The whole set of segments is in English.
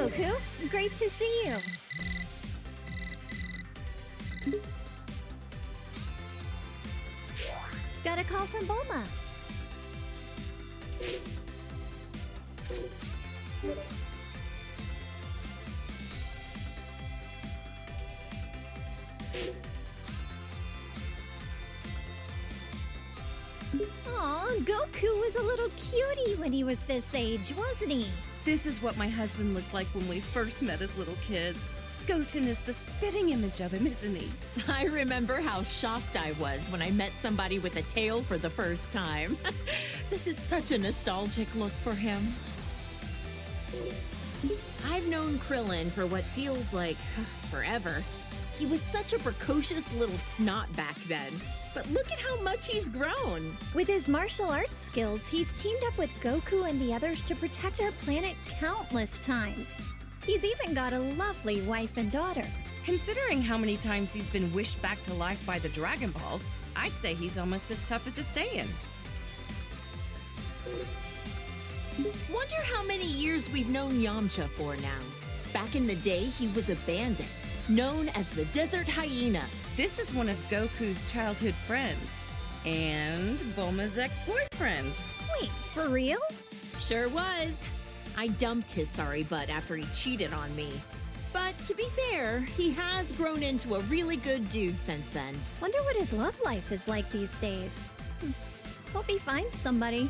Goku. Great to see you. Got a call from Bulma. Aw, Goku was a little cutie when he was this age, wasn't he? This is what my husband looked like when we first met as little kids. Goten is the spitting image of him, isn't he? I remember how shocked I was when I met somebody with a tail for the first time. This is such a nostalgic look for him. I've known Krillin for what feels like forever. He was such a precocious little snot back then. But look at how much he's grown. With his martial arts skills, he's teamed up with Goku and the others to protect our planet countless times. He's even got a lovely wife and daughter. Considering how many times he's been wished back to life by the Dragon Balls, I'd say he's almost as tough as a Saiyan. Wonder how many years we've known Yamcha for now. Back in the day, he was a bandit, known as the Desert Hyena. This is one of Goku's childhood friends. And Bulma's ex-boyfriend. Wait, for real? Sure was. I dumped his sorry butt after he cheated on me. But to be fair, he has grown into a really good dude since then. Wonder what his love life is like these days. Hope he finds somebody.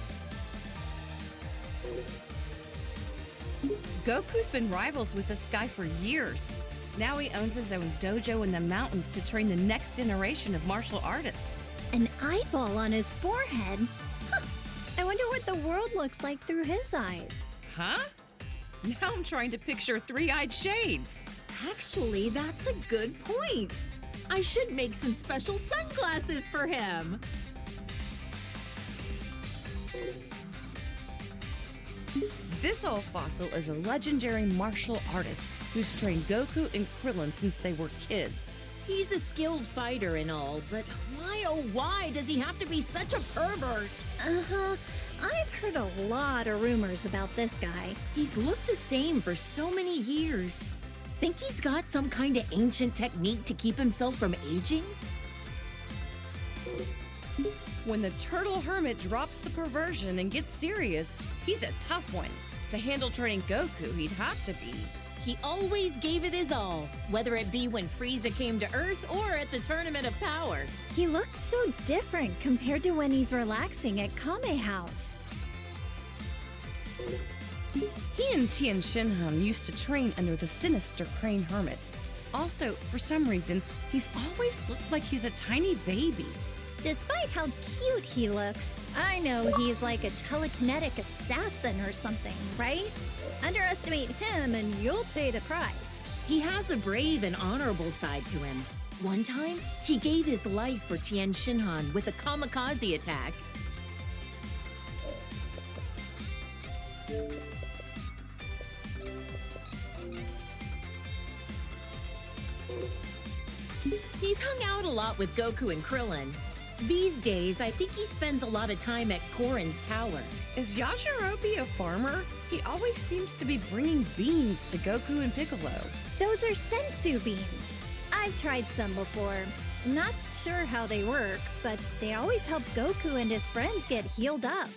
Goku's been rivals with this guy for years. Now he owns his own dojo in the mountains to train the next generation of martial artists. An eyeball on his forehead? Huh. I wonder what the world looks like through his eyes. Huh? Now I'm trying to picture three-eyed shades. Actually, that's a good point. I should make some special sunglasses for him. This old fossil is a legendary martial artist who's trained Goku and Krillin since they were kids. He's a skilled fighter and all, but why oh why does he have to be such a pervert? Uh-huh. I've heard a lot of rumors about this guy. He's looked the same for so many years. Think he's got some kind of ancient technique to keep himself from aging? When the turtle hermit drops the perversion and gets serious, he's a tough one. To handle training Goku, he'd have to be. He always gave it his all, whether it be when Frieza came to Earth or at the Tournament of Power. He looks so different compared to when he's relaxing at Kame House. He and Tien Shinhan used to train under the sinister Crane Hermit. Also, for some reason, he's always looked like he's a tiny baby. Despite how cute he looks, I know he's like a telekinetic assassin or something, right? Underestimate him and you'll pay the price. He has a brave and honorable side to him. One time, he gave his life for Tien Shinhan with a kamikaze attack. He's hung out a lot with Goku and Krillin. These days, I think he spends a lot of time at Korin's tower. Is Yajirobe a farmer? He always seems to be bringing beans to Goku and Piccolo. Those are sensu beans. I've tried some before. Not sure how they work, but they always help Goku and his friends get healed up.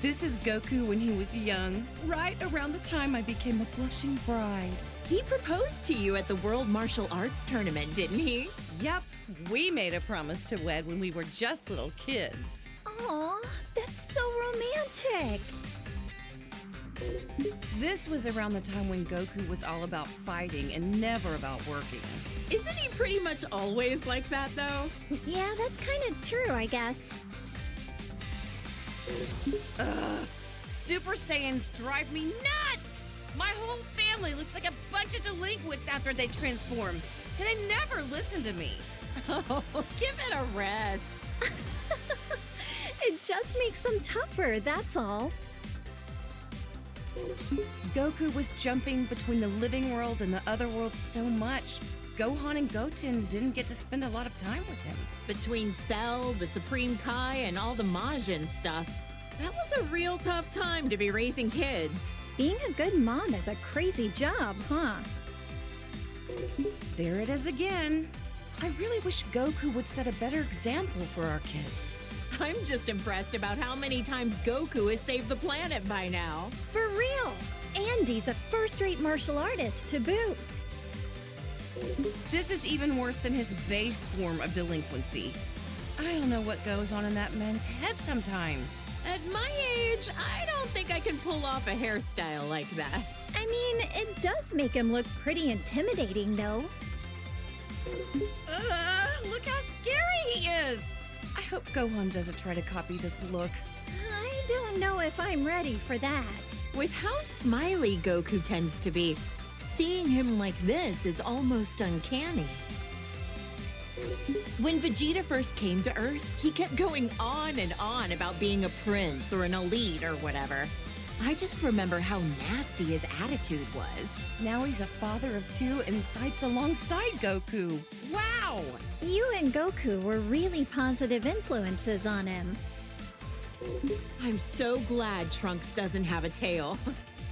This is Goku when he was young, right around the time I became a blushing bride. He proposed to you at the World Martial Arts Tournament, didn't he? Yep, we made a promise to wed when we were just little kids. Aw, that's so romantic. This was around the time when Goku was all about fighting and never about working. Isn't he pretty much always like that, though? Yeah, that's kind of true, I guess. Ugh, Super Saiyans drive me nuts! My whole family looks like a bunch of delinquents after they transform, and they never listen to me. Oh, give it a rest. just makes them tougher, that's all. Goku was jumping between the living world and the other world so much, Gohan and Goten didn't get to spend a lot of time with him. Between Cell, the Supreme Kai, and all the Majin stuff, that was a real tough time to be raising kids. Being a good mom is a crazy job, huh? There it is again. I really wish Goku would set a better example for our kids. I'm just impressed about how many times Goku has saved the planet by now. For real! And he's a first-rate martial artist to boot. This is even worse than his base form of delinquency. I don't know what goes on in that man's head sometimes. At my age, I don't think I can pull off a hairstyle like that. I mean, it does make him look pretty intimidating, though. Look how scary he is! I hope Gohan doesn't try to copy this look. I don't know if I'm ready for that. With how smiley Goku tends to be, seeing him like this is almost uncanny. When Vegeta first came to Earth, he kept going on and on about being a prince or an elite or whatever. I just remember how nasty his attitude was. Now he's a father of two and fights alongside Goku. Wow! You and Goku were really positive influences on him. I'm so glad Trunks doesn't have a tail.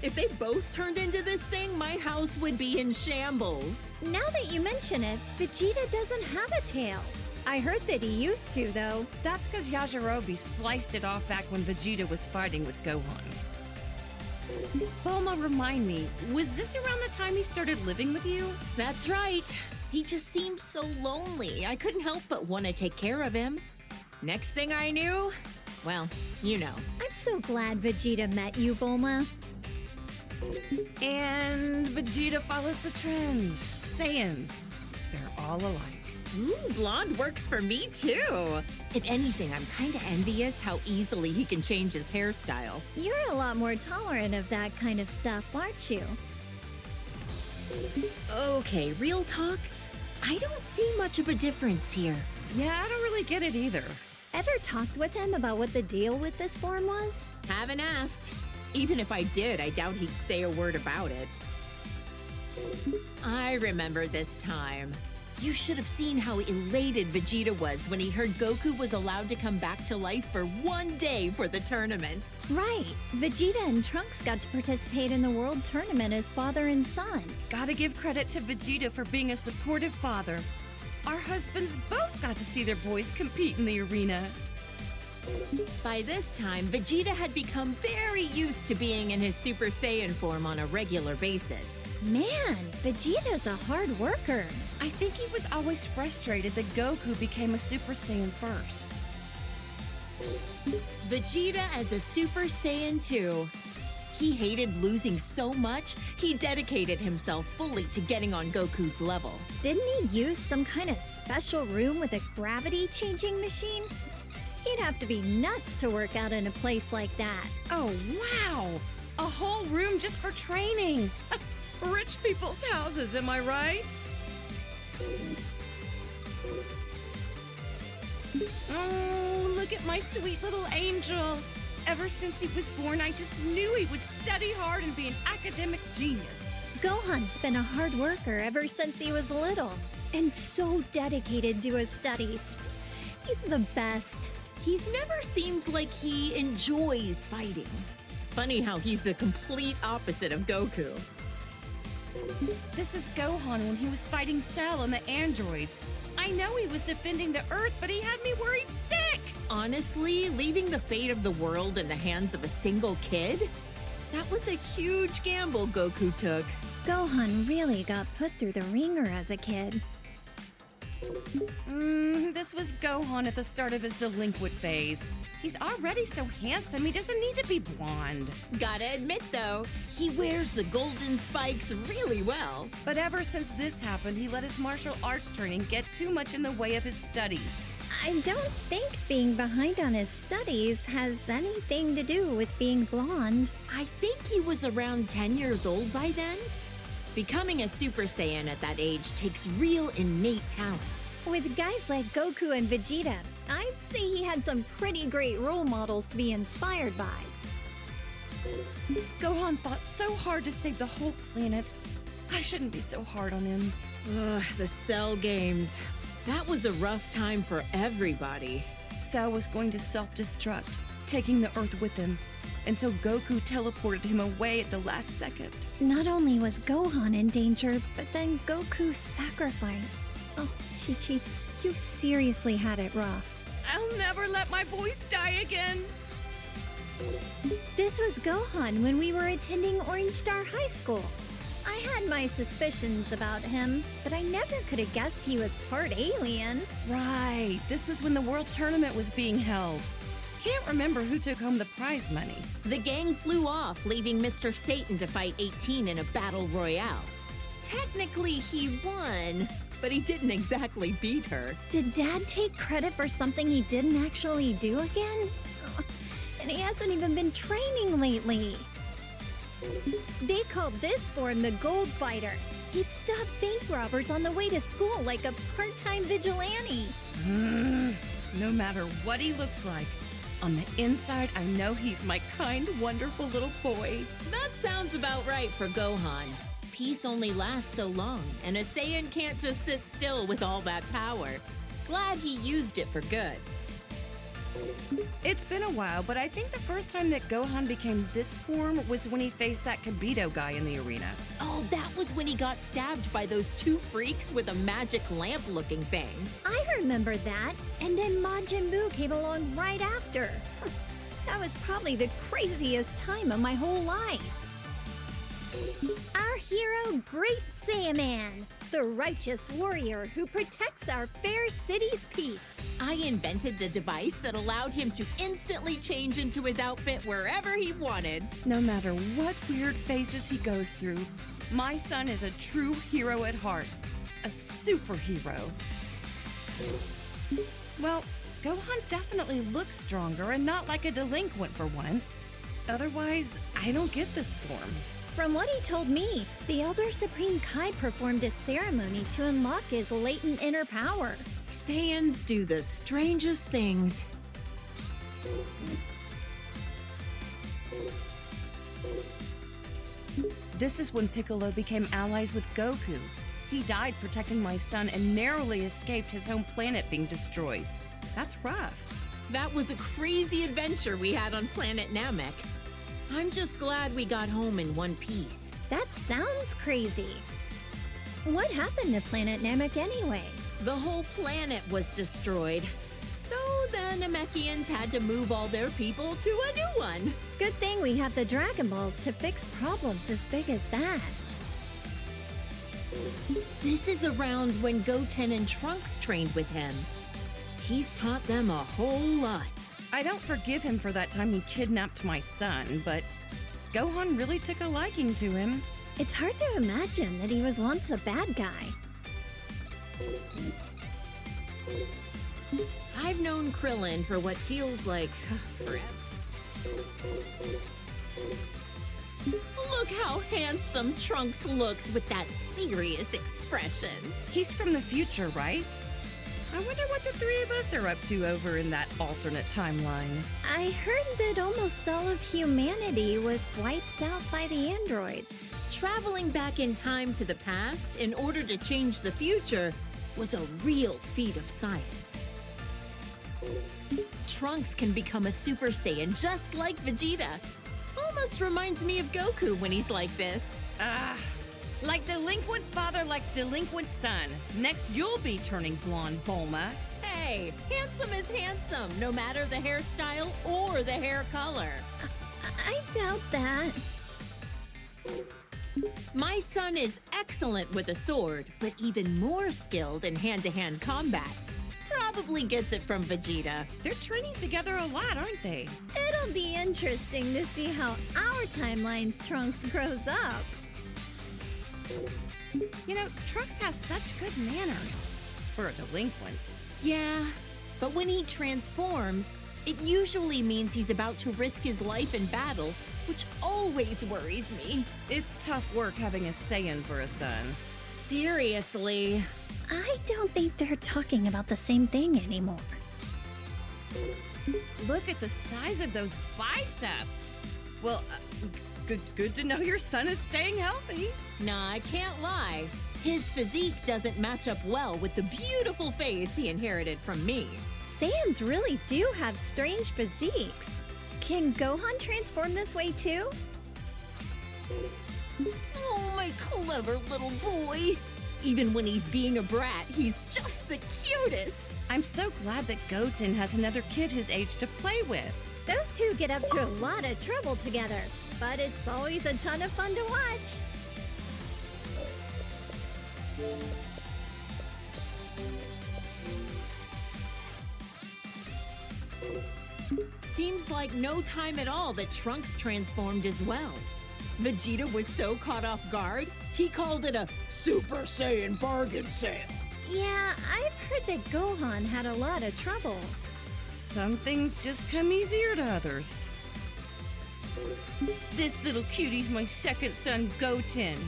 If they both turned into this thing, my house would be in shambles. Now that you mention it, Vegeta doesn't have a tail. I heard that he used to, though. That's because Yajirobe sliced it off back when Vegeta was fighting with Gohan. Bulma, remind me, was this around the time he started living with you? That's right. He just seemed so lonely. I couldn't help but want to take care of him. Next thing I knew, well, you know. I'm so glad Vegeta met you, Bulma. And Vegeta follows the trend. Saiyans, they're all alike. Ooh, blonde works for me too. If anything, I'm kind of envious how easily he can change his hairstyle. You're a lot more tolerant of that kind of stuff, aren't you? Okay, real talk. I don't see much of a difference here. Yeah, I don't really get it either. Ever talked with him about what the deal with this form was? Haven't asked. Even if I did, I doubt he'd say a word about it. I remember this time. You should have seen how elated Vegeta was when he heard Goku was allowed to come back to life for one day for the tournament. Right. Vegeta and Trunks got to participate in the world tournament as father and son. Gotta give credit to Vegeta for being a supportive father. Our husbands both got to see their boys compete in the arena. By this time, Vegeta had become very used to being in his Super Saiyan form on a regular basis. Man, Vegeta's a hard worker. I think he was always frustrated that Goku became a Super Saiyan first. Vegeta as a Super Saiyan 2. He hated losing so much, he dedicated himself fully to getting on Goku's level. Didn't he use some kind of special room with a gravity-changing machine? He'd have to be nuts to work out in a place like that. Oh, wow! A whole room just for training! Rich people's houses, am I right? Oh, look at my sweet little angel. Ever since he was born, I just knew he would study hard and be an academic genius. Gohan's been a hard worker ever since he was little, and so dedicated to his studies. He's the best. He's never seemed like he enjoys fighting. Funny how he's the complete opposite of Goku. This is Gohan when he was fighting Cell and the androids. I know he was defending the Earth, but he had me worried sick! Honestly, leaving the fate of the world in the hands of a single kid? That was a huge gamble Goku took. Gohan really got put through the ringer as a kid. This was Gohan at the start of his delinquent phase. He's already so handsome, he doesn't need to be blonde. Gotta admit though, he wears the golden spikes really well. But ever since this happened, he let his martial arts training get too much in the way of his studies. I don't think being behind on his studies has anything to do with being blonde. I think he was around 10 years old by then. Becoming a Super Saiyan at that age takes real innate talent. With guys like Goku and Vegeta, I'd say he had some pretty great role models to be inspired by. Gohan fought so hard to save the whole planet. I shouldn't be so hard on him. Ugh, the Cell games. That was a rough time for everybody. Cell was going to self-destruct, taking the Earth with him, until Goku teleported him away at the last second. Not only was Gohan in danger, but then Goku's sacrifice. Oh, Chi-Chi, you've seriously had it rough. I'll never let my boys die again. This was Gohan when we were attending Orange Star High School. I had my suspicions about him, but I never could have guessed he was part alien. Right, this was when the World Tournament was being held. Can't remember who took home the prize money. The gang flew off, leaving Mr. Satan to fight 18 in a battle royale. Technically, he won, but he didn't exactly beat her. Did Dad take credit for something he didn't actually do again? Oh, and he hasn't even been training lately. They called this form the Gold Fighter. He'd stop bank robbers on the way to school like a part-time vigilante. No matter what he looks like, on the inside, I know he's my kind, wonderful little boy. That sounds about right for Gohan. Peace only lasts so long, and a Saiyan can't just sit still with all that power. Glad he used it for good. It's been a while, but I think the first time that Gohan became this form was when he faced that Kibito guy in the arena. Oh, that was when he got stabbed by those two freaks with a magic lamp-looking thing. I remember that, and then Majin Buu came along right after. That was probably the craziest time of my whole life. Our hero, Great Saiyaman, the righteous warrior who protects our fair city's peace. I invented the device that allowed him to instantly change into his outfit wherever he wanted. No matter what weird phases he goes through, my son is a true hero at heart. A superhero. Well, Gohan definitely looks stronger and not like a delinquent for once. Otherwise, I don't get this form. From what he told me, the Elder Supreme Kai performed a ceremony to unlock his latent inner power. Saiyans do the strangest things. This is when Piccolo became allies with Goku. He died protecting my son and narrowly escaped his home planet being destroyed. That's rough. That was a crazy adventure we had on planet Namek. I'm just glad we got home in one piece. That sounds crazy. What happened to Planet Namek anyway? The whole planet was destroyed. So the Namekians had to move all their people to a new one. Good thing we have the Dragon Balls to fix problems as big as that. This is around when Goten and Trunks trained with him. He's taught them a whole lot. I don't forgive him for that time he kidnapped my son, but Gohan really took a liking to him. It's hard to imagine that he was once a bad guy. I've known Krillin for what feels like forever. Look how handsome Trunks looks with that serious expression. He's from the future, right? I wonder what the three of us are up to over in that alternate timeline. I heard that almost all of humanity was wiped out by the androids. Traveling back in time to the past in order to change the future was a real feat of science. Trunks can become a Super Saiyan just like Vegeta. Almost reminds me of Goku when he's like this. Like delinquent father, like delinquent son. Next, you'll be turning blonde, Bulma. Hey, handsome is handsome, no matter the hairstyle or the hair color. I doubt that. My son is excellent with a sword, but even more skilled in hand-to-hand combat. Probably gets it from Vegeta. They're training together a lot, aren't they? It'll be interesting to see how our timeline's Trunks grows up. You know, Trunks has such good manners for a delinquent. Yeah, but when he transforms, it usually means he's about to risk his life in battle, which always worries me. It's tough work having a Saiyan for a son. Seriously. I don't think they're talking about the same thing anymore. Look at the size of those biceps. Well, good to know your son is staying healthy. Nah, I can't lie. His physique doesn't match up well with the beautiful face he inherited from me. Saiyans really do have strange physiques. Can Gohan transform this way too? Oh, my clever little boy. Even when he's being a brat, he's just the cutest. I'm so glad that Goten has another kid his age to play with. Those two get up to a lot of trouble together, but it's always a ton of fun to watch. Seems like no time at all that Trunks transformed as well. Vegeta was so caught off guard, he called it a Super Saiyan bargain sale. Yeah, I've heard that Gohan had a lot of trouble. Some things just come easier to others. This little cutie's my second son, Goten.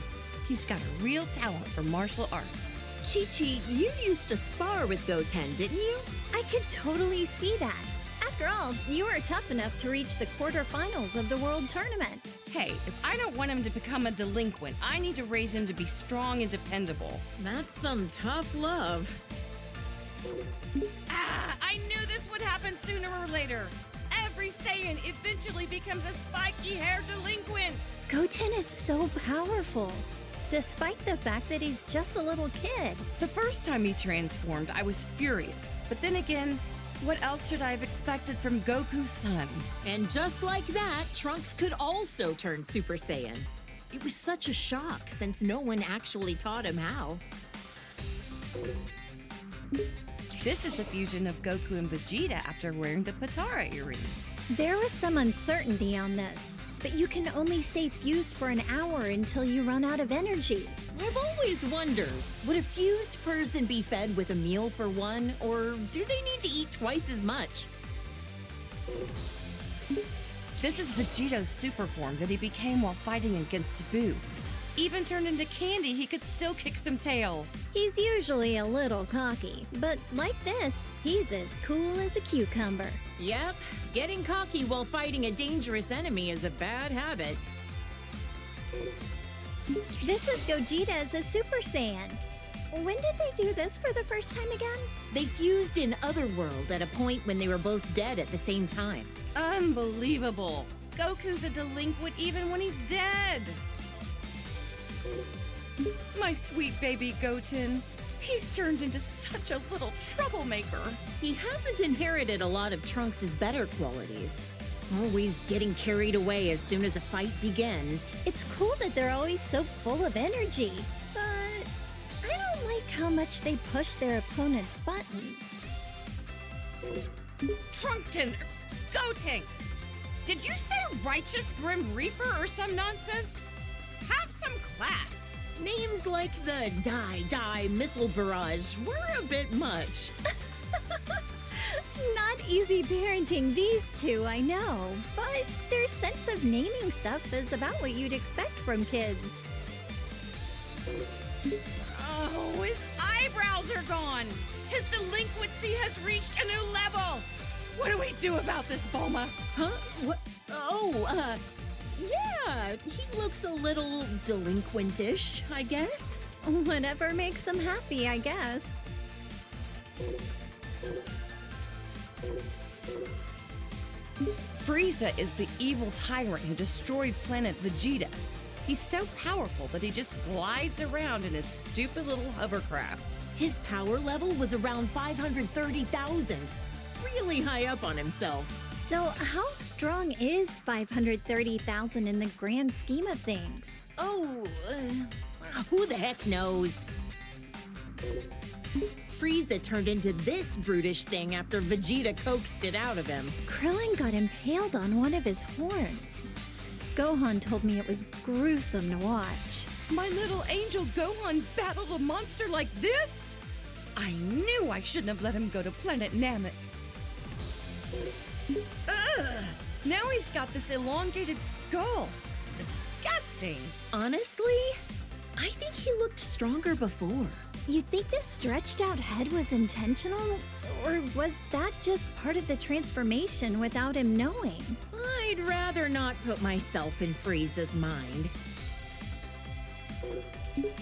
He's got a real talent for martial arts. Chi-Chi, you used to spar with Goten, didn't you? I could totally see that. After all, you were tough enough to reach the quarterfinals of the World Tournament. Hey, if I don't want him to become a delinquent, I need to raise him to be strong and dependable. That's some tough love. I knew this would happen sooner or later. Every Saiyan eventually becomes a spiky-haired delinquent. Goten is so powerful, despite the fact that he's just a little kid. The first time he transformed, I was furious. But then again, what else should I have expected from Goku's son? And just like that, Trunks could also turn Super Saiyan. It was such a shock since no one actually taught him how. This is the fusion of Goku and Vegeta after wearing the Patara earrings. There was some uncertainty on this, but you can only stay fused for an hour until you run out of energy. I've always wondered, would a fused person be fed with a meal for one, or do they need to eat twice as much? This is Vegeto's super form that he became while fighting against Buu. Even turned into candy, he could still kick some tail. He's usually a little cocky, but like this, he's as cool as a cucumber. Yep, getting cocky while fighting a dangerous enemy is a bad habit. This is Gogeta as a Super Saiyan. When did they do this for the first time again? They fused in Otherworld at a point when they were both dead at the same time. Unbelievable. Goku's a delinquent even when he's dead. My sweet baby Goten. He's turned into such a little troublemaker. He hasn't inherited a lot of Trunks' better qualities. Always getting carried away as soon as a fight begins. It's cool that they're always so full of energy, but I don't like how much they push their opponent's buttons. Trunkton! Gotenks! Did you say Righteous Grim Reaper or some nonsense? Have some class! Names like the Die Missile Barrage were a bit much. Not easy parenting these two, I know, but their sense of naming stuff is about what you'd expect from kids. Oh, his eyebrows are gone! His delinquency has reached a new level! What do we do about this, Bulma? Huh? What? Oh, yeah, he looks a little delinquentish, I guess. Whatever makes them happy, I guess. Frieza is the evil tyrant who destroyed planet Vegeta. He's so powerful that he just glides around in his stupid little hovercraft. His power level was around 530,000. Really high up on himself. So how strong is 530,000 in the grand scheme of things? Oh, who the heck knows? Frieza turned into this brutish thing after Vegeta coaxed it out of him. Krillin got impaled on one of his horns. Gohan told me it was gruesome to watch. My little angel Gohan battled a monster like this? I knew I shouldn't have let him go to planet Namek. Ugh! Now he's got this elongated skull. Disgusting. Honestly, I think he looked stronger before. You think the stretched out head was intentional? Or was that just part of the transformation without him knowing? I'd rather not put myself in Frieza's mind.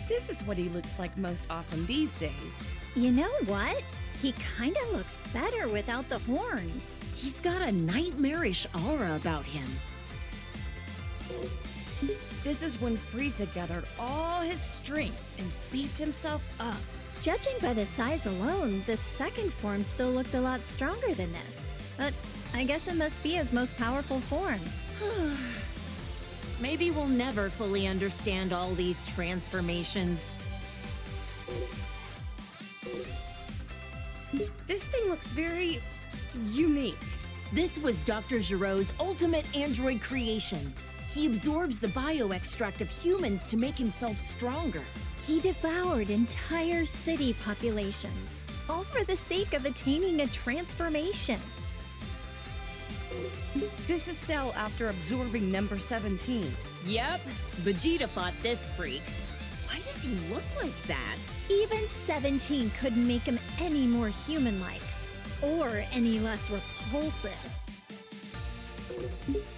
This is what he looks like most often these days. You know what? He kinda looks better without the horns. He's got a nightmarish aura about him. This is when Frieza gathered all his strength and beefed himself up. Judging by the size alone, the second form still looked a lot stronger than this. But I guess it must be his most powerful form. Maybe we'll never fully understand all these transformations. This thing looks very unique. This was Dr. Giroux's ultimate android creation. He absorbs the bioextract of humans to make himself stronger. He devoured entire city populations, all for the sake of attaining a transformation. This is Cell after absorbing number 17. Yep, Vegeta fought this freak. Why does he look like that? Even 17 couldn't make him any more human-like, or any less repulsive.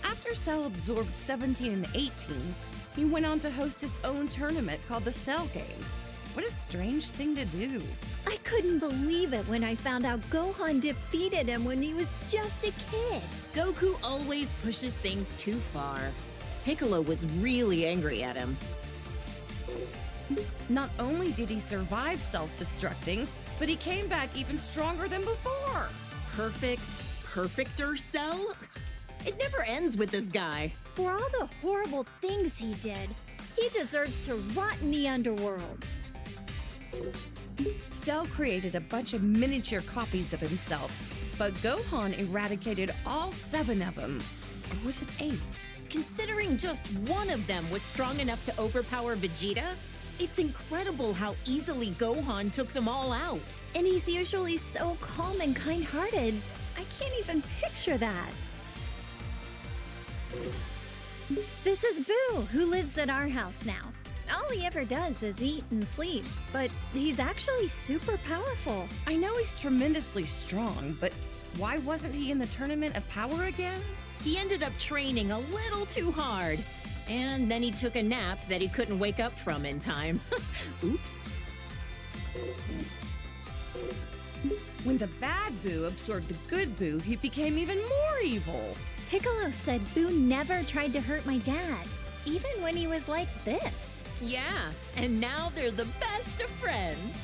After Cell absorbed 17 and 18, he went on to host his own tournament called the Cell Games. What a strange thing to do. I couldn't believe it when I found out Gohan defeated him when he was just a kid. Goku always pushes things too far. Piccolo was really angry at him. Not only did he survive self-destructing, but he came back even stronger than before. Perfecter Cell? It never ends with this guy. For all the horrible things he did, he deserves to rot in the underworld. Cell created a bunch of miniature copies of himself, but Gohan eradicated all 7 of them. Or was it 8? Considering just one of them was strong enough to overpower Vegeta, it's incredible how easily Gohan took them all out. And he's usually so calm and kind-hearted. I can't even picture that. This is Boo, who lives at our house now. All he ever does is eat and sleep, but he's actually super powerful. I know he's tremendously strong, but why wasn't he in the Tournament of Power again? He ended up training a little too hard. And then he took a nap that he couldn't wake up from in time. Oops. When the bad Boo absorbed the good Boo, he became even more evil. Piccolo said Boo never tried to hurt my dad, even when he was like this. Yeah, and now they're the best of friends.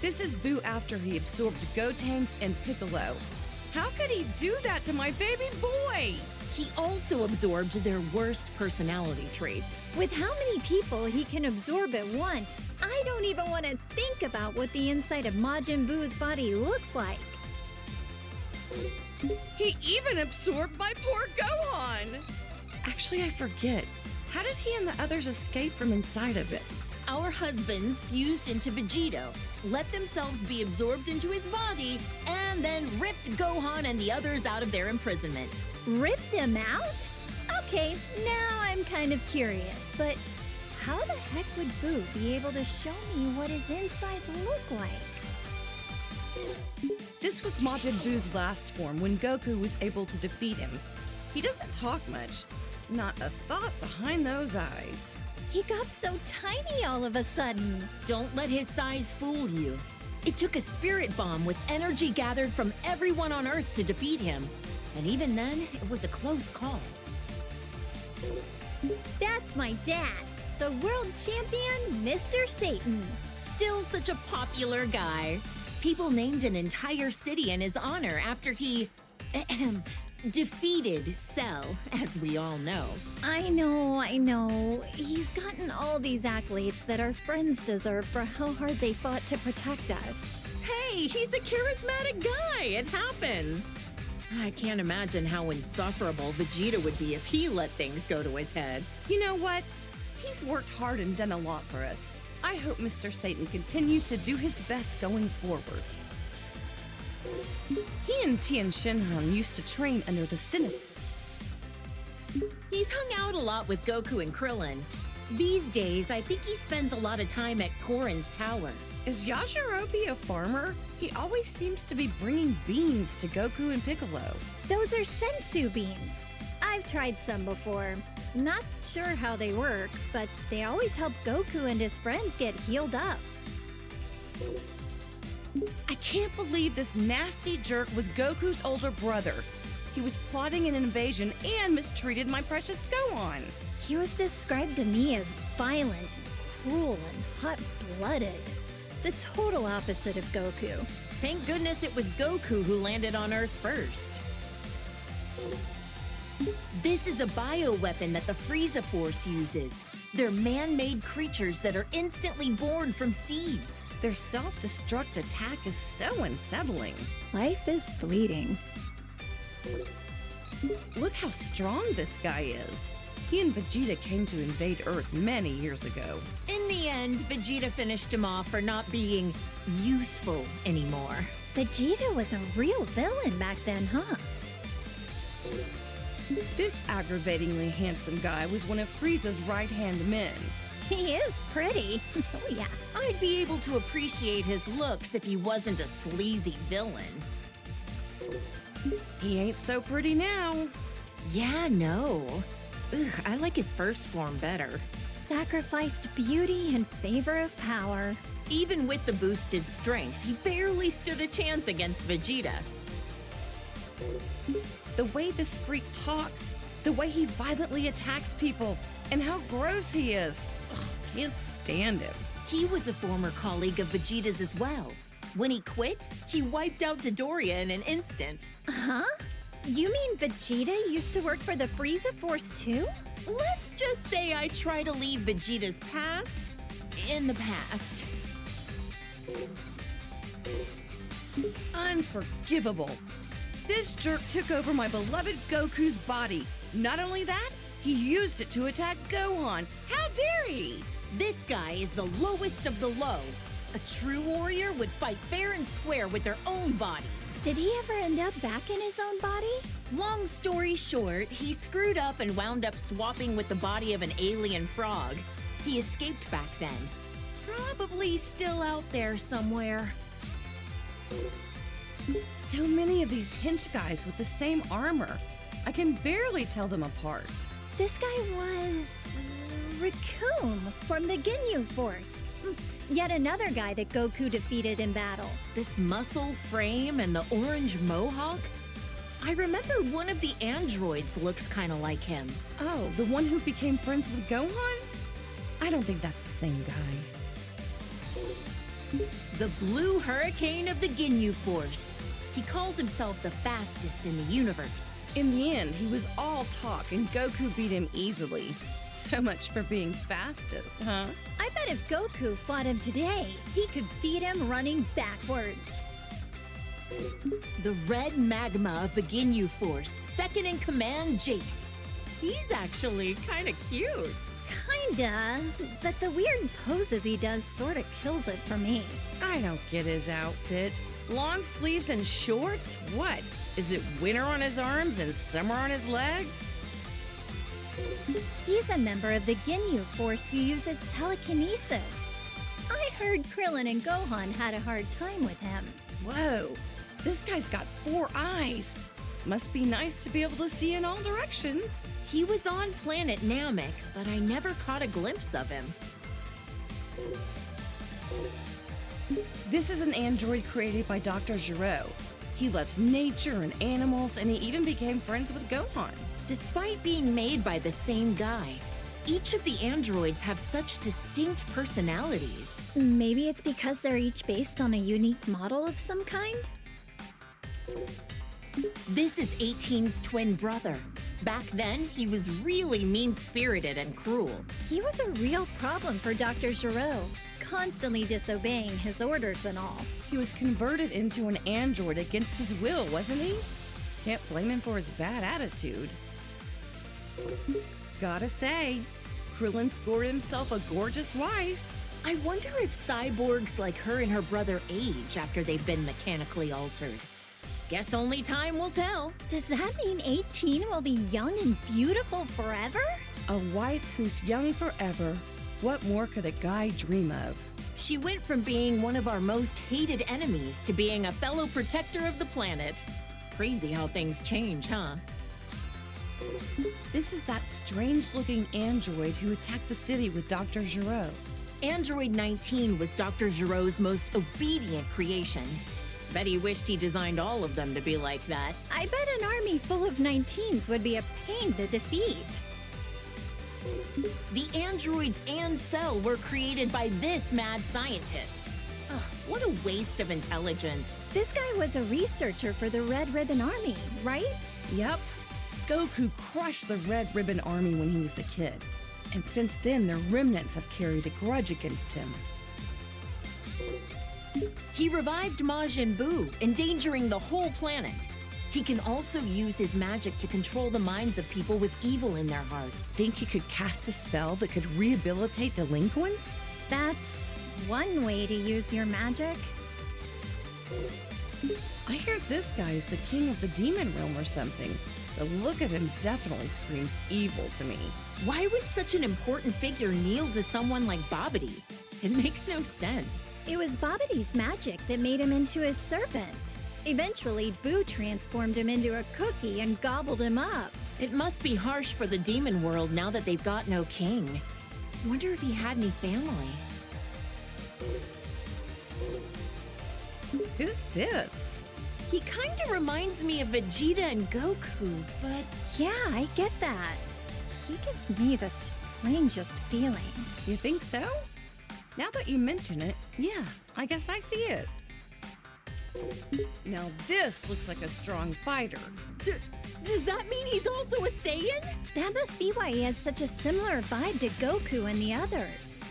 This is Boo after he absorbed Gotenks and Piccolo. How could he do that to my baby boy? He also absorbed their worst personality traits. With how many people he can absorb at once, I don't even want to think about what the inside of Majin Buu's body looks like. He even absorbed my poor Gohan! Actually, I forget. How did he and the others escape from inside of it? Our husbands fused into Vegito, let themselves be absorbed into his body, and then ripped Gohan and the others out of their imprisonment. Rip them out? Okay, now I'm kind of curious, but how the heck would Boo be able to show me what his insides look like? This was Majin Buu's last form when Goku was able to defeat him. He doesn't talk much. Not a thought behind those eyes. He got so tiny all of a sudden. Don't let his size fool you. It took a spirit bomb with energy gathered from everyone on Earth to defeat him. And even then, it was a close call. That's my dad, the world champion, Mr. Satan. Still such a popular guy. People named an entire city in his honor after he defeated Cell, as we all know. I know. He's gotten all these accolades that our friends deserve for how hard they fought to protect us. Hey, he's a charismatic guy. It happens. I can't imagine how insufferable Vegeta would be if he let things go to his head. You know what? He's worked hard and done a lot for us. I hope Mr. Satan continues to do his best going forward. He and Tien Shinhan used to train under the Sinister. He's hung out a lot with Goku and Krillin. These days, I think he spends a lot of time at Korin's tower. Is Yajirobe a farmer? He always seems to be bringing beans to Goku and Piccolo. Those are sensu beans. I've tried some before. Not sure how they work, but they always help Goku and his friends get healed up. I can't believe this nasty jerk was Goku's older brother. He was plotting an invasion and mistreated my precious Gohan. He was described to me as violent, cruel, and hot-blooded. The total opposite of Goku. Thank goodness it was Goku who landed on Earth first. This is a bioweapon that the Frieza Force uses. They're man-made creatures that are instantly born from seeds. Their self-destruct attack is so unsettling. Life is fleeting. Look how strong this guy is. He and Vegeta came to invade Earth many years ago. In the end, Vegeta finished him off for not being useful anymore. Vegeta was a real villain back then, huh? This aggravatingly handsome guy was one of Frieza's right-hand men. He is pretty. Oh, yeah. I'd be able to appreciate his looks if he wasn't a sleazy villain. He ain't so pretty now. Yeah, no. Ugh, I like his first form better. Sacrificed beauty in favor of power. Even with the boosted strength, he barely stood a chance against Vegeta. The way this freak talks, the way he violently attacks people, and how gross he is. Ugh, can't stand him. He was a former colleague of Vegeta's as well. When he quit, he wiped out Dodoria in an instant. Huh? You mean Vegeta used to work for the Frieza Force too? Let's just say I try to leave Vegeta's past in the past. Unforgivable. This jerk took over my beloved Goku's body. Not only that, he used it to attack Gohan. How dare he? This guy is the lowest of the low. A true warrior would fight fair and square with their own body. Did he ever end up back in his own body? Long story short, he screwed up and wound up swapping with the body of an alien frog. He escaped back then. Probably still out there somewhere. So many of these hench guys with the same armor. I can barely tell them apart. This guy was Raccoon from the Ginyu Force. Yet another guy that Goku defeated in battle. This muscle frame and the orange mohawk? I remember one of the androids looks kind of like him. Oh, the one who became friends with Gohan? I don't think that's the same guy. The Blue Hurricane of the Ginyu Force. He calls himself the fastest in the universe. In the end, he was all talk and Goku beat him easily. So much for being fastest, huh? I bet if Goku fought him today, he could beat him running backwards. The red magma of the Ginyu Force, second in command, Jace. He's actually kind of cute. Kinda, but the weird poses he does sorta kills it for me. I don't get his outfit. Long sleeves and shorts? What? Is it winter on his arms and summer on his legs? He's a member of the Ginyu Force who uses telekinesis. I heard Krillin and Gohan had a hard time with him. Whoa, this guy's got 4 eyes. Must be nice to be able to see in all directions. He was on planet Namek, but I never caught a glimpse of him. This is an android created by Dr. Gero. He loves nature and animals, and he even became friends with Gohan. Despite being made by the same guy, each of the androids have such distinct personalities. Maybe it's because they're each based on a unique model of some kind? This is 18's twin brother. Back then, he was really mean-spirited and cruel. He was a real problem for Dr. Gero, constantly disobeying his orders and all. He was converted into an android against his will, wasn't he? Can't blame him for his bad attitude. Gotta say, Krillin scored himself a gorgeous wife. I wonder if cyborgs like her and her brother age after they've been mechanically altered. Guess only time will tell. Does that mean 18 will be young and beautiful forever? A wife who's young forever. What more could a guy dream of? She went from being one of our most hated enemies to being a fellow protector of the planet. Crazy how things change, huh? This is that strange-looking android who attacked the city with Dr. Giraud. Android 19 was Dr. Giro's most obedient creation. Bet he wished he designed all of them to be like that. I bet an army full of 19s would be a pain to defeat. The androids and Cell were created by this mad scientist. Ugh, what a waste of intelligence. This guy was a researcher for the Red Ribbon Army, right? Yep. Goku crushed the Red Ribbon Army when he was a kid. And since then, their remnants have carried a grudge against him. He revived Majin Buu, endangering the whole planet. He can also use his magic to control the minds of people with evil in their heart. Think he could cast a spell that could rehabilitate delinquents? That's one way to use your magic. I hear this guy is the king of the demon realm or something. The look of him definitely screams evil to me. Why would such an important figure kneel to someone like Babidi? It makes no sense. It was Babidi's magic that made him into his servant. Eventually, Boo transformed him into a cookie and gobbled him up. It must be harsh for the demon world now that they've got no king. Wonder if he had any family. Who's this? He kind of reminds me of Vegeta and Goku, but Yeah, I get that. He gives me the strangest feeling. You think so? Now that you mention it, yeah, I guess I see it. Now this looks like a strong fighter. does that mean he's also a Saiyan? That must be why he has such a similar vibe to Goku and the others.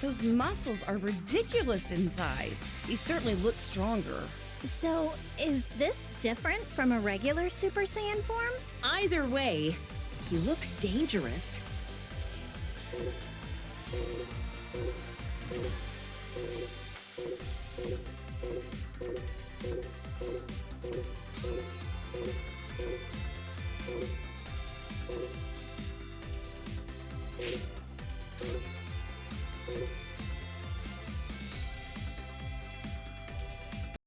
Those muscles are ridiculous in size. He certainly looks stronger. So, is this different from a regular Super Saiyan form? Either way, he looks dangerous.